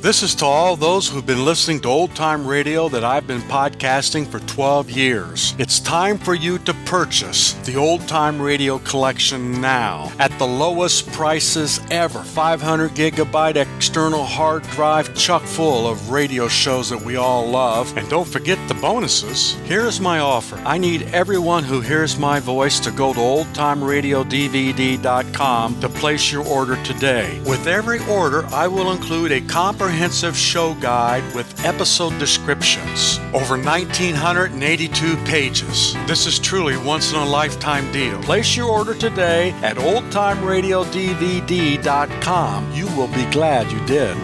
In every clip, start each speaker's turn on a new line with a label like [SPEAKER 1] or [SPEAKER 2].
[SPEAKER 1] This is to all those who've been listening to old-time radio that I've been podcasting for 12 years. It's time for you to purchase the old-time radio collection now at the lowest prices ever. 500 gigabyte external hard drive chock full of radio shows that we all love. And don't forget the bonuses. Here's my offer. I need everyone who hears my voice to go to oldtimeradiodvd.com to place your order today. With every order, I will include a comprehensive show guide with episode descriptions. Over 1,982 pages. This is truly once-in-a-lifetime deal. Place your order today at oldtimeradiodvd.com. You will be glad you did.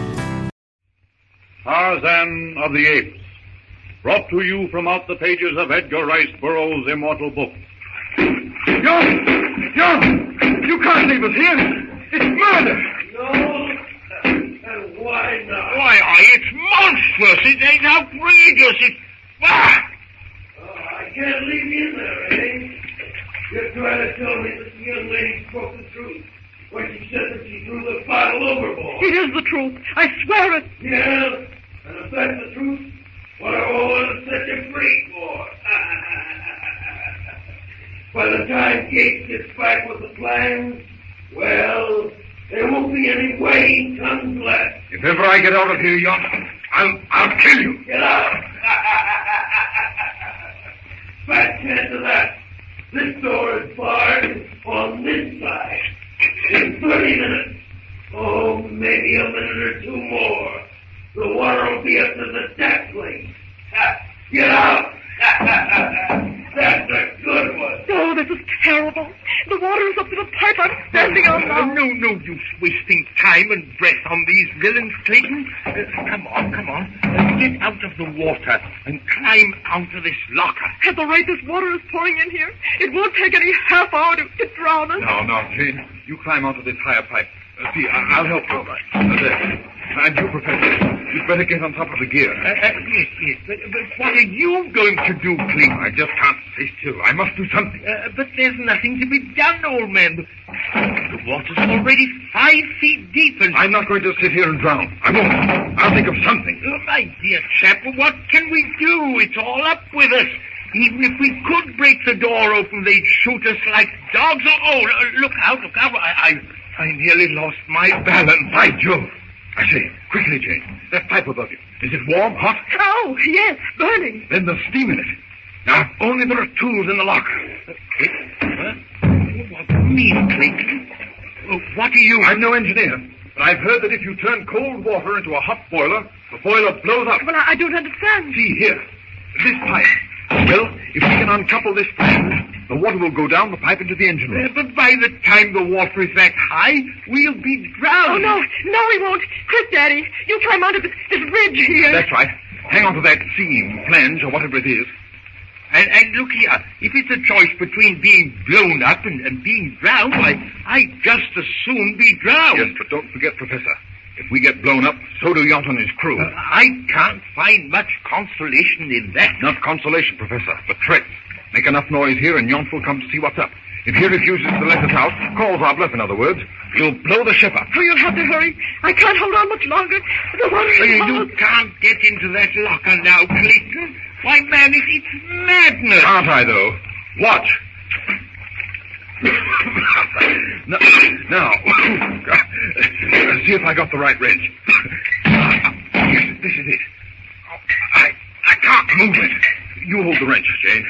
[SPEAKER 2] Tarzan of the Apes, brought to you from out the pages of Edgar Rice Burroughs' immortal book.
[SPEAKER 3] John! You can't leave us here! It's murder!
[SPEAKER 4] No! And why not?
[SPEAKER 5] Why, it's monstrous. It's outrageous. It's... Ah!
[SPEAKER 4] Oh, I can't leave you in there, eh? You're trying to tell me that the young lady spoke the truth when she said that she threw the bottle overboard.
[SPEAKER 6] It is the truth. I swear it.
[SPEAKER 4] Yeah? And if that's the truth, what are all of us set you free for? By the time Gates gets back with the plans, well, there won't be any weighing tons left.
[SPEAKER 3] If ever I get out of here, John, I'll kill you.
[SPEAKER 4] Get out! Fat chance of that. This door is barred on this side. In 30 minutes. Oh, maybe a minute or two more. The water will be up to the deck plate. Get out! That's a good one.
[SPEAKER 6] Oh, this is terrible. The water is up to the pipe I'm standing on now.
[SPEAKER 5] No use wasting time and breath on these villains, Clayton. Come on. Get out of the water and climb out of this locker.
[SPEAKER 6] At the rate this water is pouring in here, it won't take any half hour to drown us.
[SPEAKER 3] No, Jane. You climb onto this higher pipe. See, I'll help you. There. And you, Professor, you'd better get on top of the gear.
[SPEAKER 5] Yes. But what are you going to do, Clayton?
[SPEAKER 3] I just can't stay still. I must do something.
[SPEAKER 5] But there's nothing to be done, old man. The water's already 5 feet deep and...
[SPEAKER 3] I'm not going to sit here and drown. I won't. I'll think of something.
[SPEAKER 5] Oh, my dear chap, what can we do? It's all up with us. Even if we could break the door open, they'd shoot us like dogs. Look out. I nearly lost my balance.
[SPEAKER 3] By Jove. I say, quickly, Jane. That pipe above you. Is it warm, hot?
[SPEAKER 6] Oh, yes, burning.
[SPEAKER 3] Then there's steam in it. Now, if only there are tools in the locker.
[SPEAKER 5] What do you mean, Clayton? What are you...
[SPEAKER 3] I'm no engineer, but I've heard that if you turn cold water into a hot boiler, the boiler blows up.
[SPEAKER 6] Well, I don't understand.
[SPEAKER 3] See, here. This pipe. Well, if we can uncouple this flange, the water will go down the pipe into the engine room.
[SPEAKER 5] But by the time the water is that high, we'll be drowned.
[SPEAKER 6] Oh, no, we won't. Quick, Daddy. You climb onto this ridge here.
[SPEAKER 3] That's right. Hang on to that seam, flange, or whatever it is.
[SPEAKER 5] And look here, if it's a choice between being blown up and being drowned, I'd just as soon be drowned.
[SPEAKER 3] Yes, but don't forget, Professor. If we get blown up, so do Yount and his crew.
[SPEAKER 5] I can't find much consolation in that.
[SPEAKER 3] Not consolation, Professor, but threats. Make enough noise here and Yount will come to see what's up. If he refuses to let us out, calls our bluff, in other words, he'll blow the ship up.
[SPEAKER 6] Oh, you'll have to hurry. I can't hold on much longer. The water is
[SPEAKER 5] You can't get into that locker now, Clayton. Why, man, it's madness.
[SPEAKER 3] Can't I, though? Watch. Now, see if I got the right wrench. Yes, this is it. I can't move it. You hold the wrench, Jane.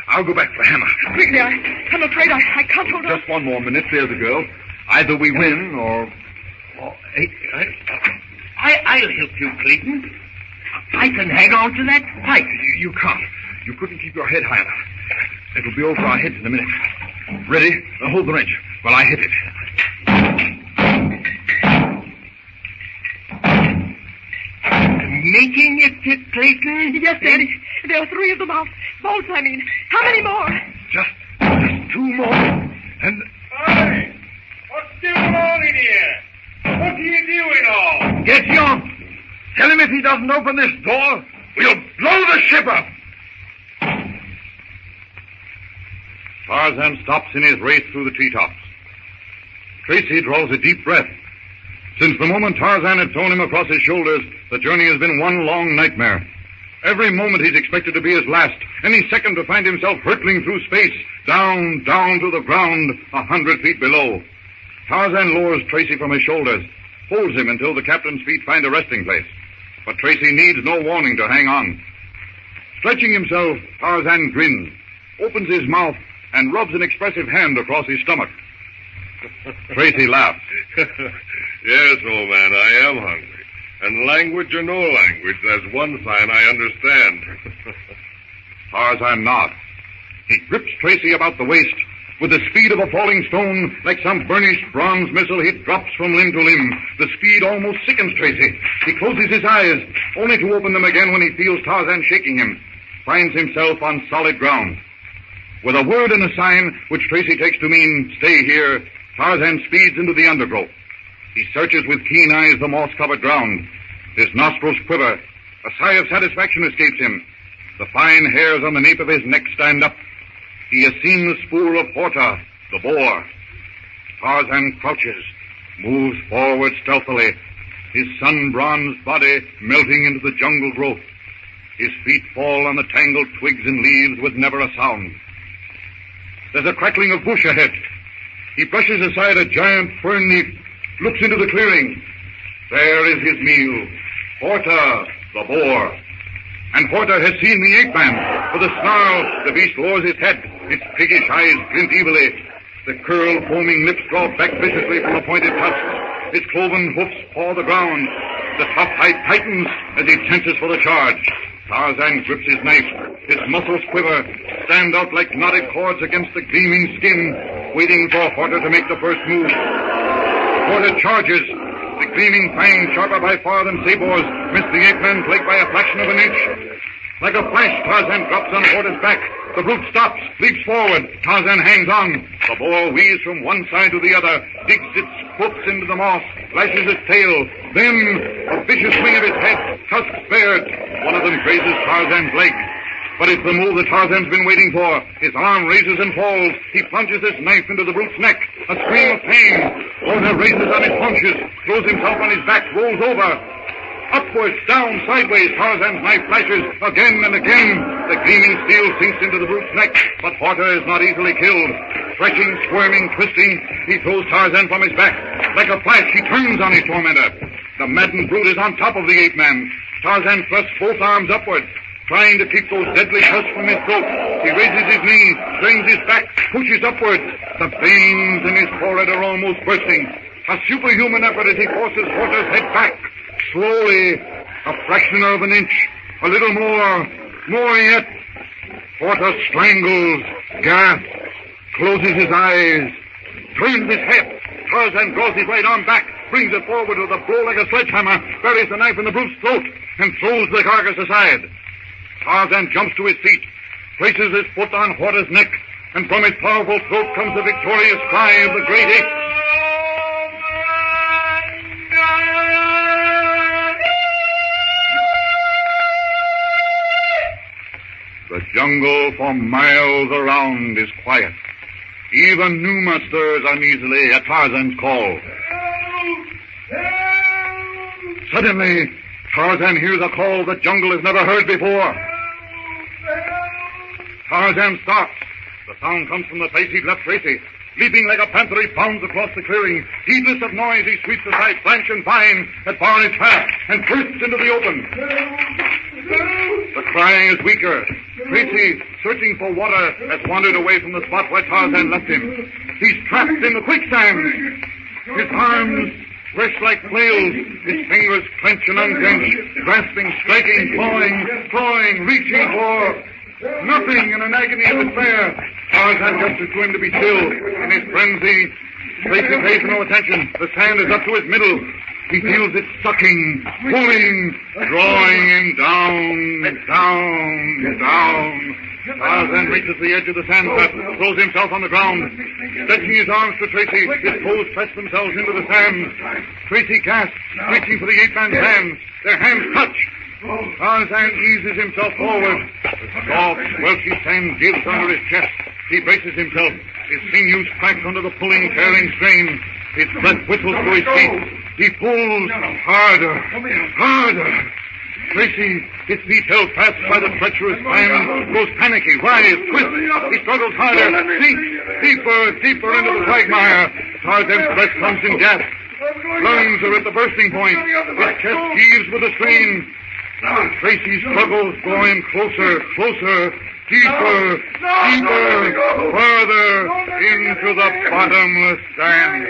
[SPEAKER 3] I'll go back for a hammer.
[SPEAKER 6] Quickly, I'm afraid I can't hold on.
[SPEAKER 3] Just one more minute. There's the girl. Either we win or...
[SPEAKER 5] I'll help you, Clayton. I can hang on to that pipe.
[SPEAKER 3] You can't. You couldn't keep your head high enough. It'll be over our heads in a minute. Ready? Now hold the wrench while I hit it.
[SPEAKER 5] Making it, Clayton?
[SPEAKER 6] Yes, Daddy. There are 3 of them out. Bolts, I mean. How many more?
[SPEAKER 3] Just 2 more. And...
[SPEAKER 2] Hey! What's going on in here? What are you doing all?
[SPEAKER 3] Get Yount! Tell him if he doesn't open this door, we'll blow the ship up!
[SPEAKER 2] Tarzan stops in his race through the treetops. Tracy draws a deep breath. Since the moment Tarzan had thrown him across his shoulders, the journey has been one long nightmare. Every moment he's expected to be his last. Any second to find himself hurtling through space, down to the ground, 100 feet below. Tarzan lowers Tracy from his shoulders, holds him until the captain's feet find a resting place. But Tracy needs no warning to hang on. Stretching himself, Tarzan grins, opens his mouth, and rubs an expressive hand across his stomach. Tracy laughs.
[SPEAKER 3] Yes, old man, I am hungry. And language or no language, there's one sign I understand.
[SPEAKER 2] Tarzan nods. He grips Tracy about the waist. With the speed of a falling stone, like some burnished bronze missile, he drops from limb to limb. The speed almost sickens Tracy. He closes his eyes, only to open them again when he feels Tarzan shaking him. Finds himself on solid ground. With a word and a sign, which Tracy takes to mean, stay here, Tarzan speeds into the undergrowth. He searches with keen eyes the moss-covered ground. His nostrils quiver. A sigh of satisfaction escapes him. The fine hairs on the nape of his neck stand up. He has seen the spoor of Horta, the boar. Tarzan crouches, moves forward stealthily, his sun-bronzed body melting into the jungle growth. His feet fall on the tangled twigs and leaves with never a sound. There's a crackling of bush ahead. He brushes aside a giant fern leaf, looks into the clearing. There is his meal, Horta, the boar. And Horta has seen the ape-man. With a snarl, the beast lowers its head. Its piggish eyes glint evilly. The curled, foaming lips draw back viciously from the pointed tusks. Its cloven hoofs paw the ground. The tough hide tightens as he tenses for the charge. Tarzan grips his knife. His muscles quiver, stand out like knotted cords against the gleaming skin, waiting for Horta to make the first move. Horta charges. The gleaming fangs, sharper by far than sabors, miss the ape-man plagued by a fraction of an inch. Like a flash, Tarzan drops on Horta's back. The brute stops, leaps forward. Tarzan hangs on. The boar weaves from one side to the other, digs its hoofs into the moss, lashes its tail. Then, a vicious swing of its head, tusks bared. One of them grazes Tarzan's leg. But it's the move that Tarzan's been waiting for. His arm raises and falls. He plunges his knife into the brute's neck. A scream of pain. Horta raises on his haunches, throws himself on his back, rolls over. Upwards, down, sideways, Tarzan's knife flashes again and again. The gleaming steel sinks into the brute's neck, but Horta is not easily killed. Threshing, squirming, twisting, he throws Tarzan from his back. Like a flash, he turns on his tormentor. The maddened brute is on top of the ape-man. Tarzan thrusts both arms upward, trying to keep those deadly tusks from his throat. He raises his knee, strains his back, pushes upwards. The veins in his forehead are almost bursting. A superhuman effort as he forces Horta's head back. Slowly, a fraction of an inch, a little more yet. Horta strangles, gasps, closes his eyes, turns his head. Tarzan draws his right arm back, brings it forward with a blow like a sledgehammer, buries the knife in the brute's throat, and throws the carcass aside. Tarzan jumps to his feet, places his foot on Horta's neck, and from his powerful throat comes the victorious cry of the great ape. The jungle for miles around is quiet. Even Numa stirs uneasily at Tarzan's call. Suddenly, Tarzan hears a call the jungle has never heard before. Tarzan stops. The sound comes from the place he'd left Tracy. Leaping like a panther, he bounds across the clearing. Heedless of noise, he sweeps aside branch and vine that bar his path and bursts into the open. The crying is weaker. Tracy, searching for water, has wandered away from the spot where Tarzan left him. He's trapped in the quicksand. His arms wrest like flails. His fingers clench and unclench, grasping, striking, clawing, reaching for nothing in an agony of despair. Tarzan gestures to him to be still. In his frenzy, Tracy pays no attention. The sand is up to his middle. He feels it sucking, pulling, drawing him down. Tarzan reaches the edge of the sand trap, throws himself on the ground. Stretching his arms to Tracy, his toes press themselves into the sand. Tracy gasps, reaching for the ape-man's hands. Their hands touch. Tarzan eases himself forward. The soft, squelchy sand gives under his chest. He braces himself. His sinews crack under the pulling, tearing strain. His breath whistles through his teeth. He pulls harder, harder. Tracy, his feet held fast by the treacherous vine, grows panicky, writhes, twists. He struggles harder, sinks deeper into the quagmire. Tarzan's breath comes in gasps. Lungs are at the bursting point. His chest heaves with a strain. Tracy struggles, drawing closer, deeper, farther into the bottomless sand.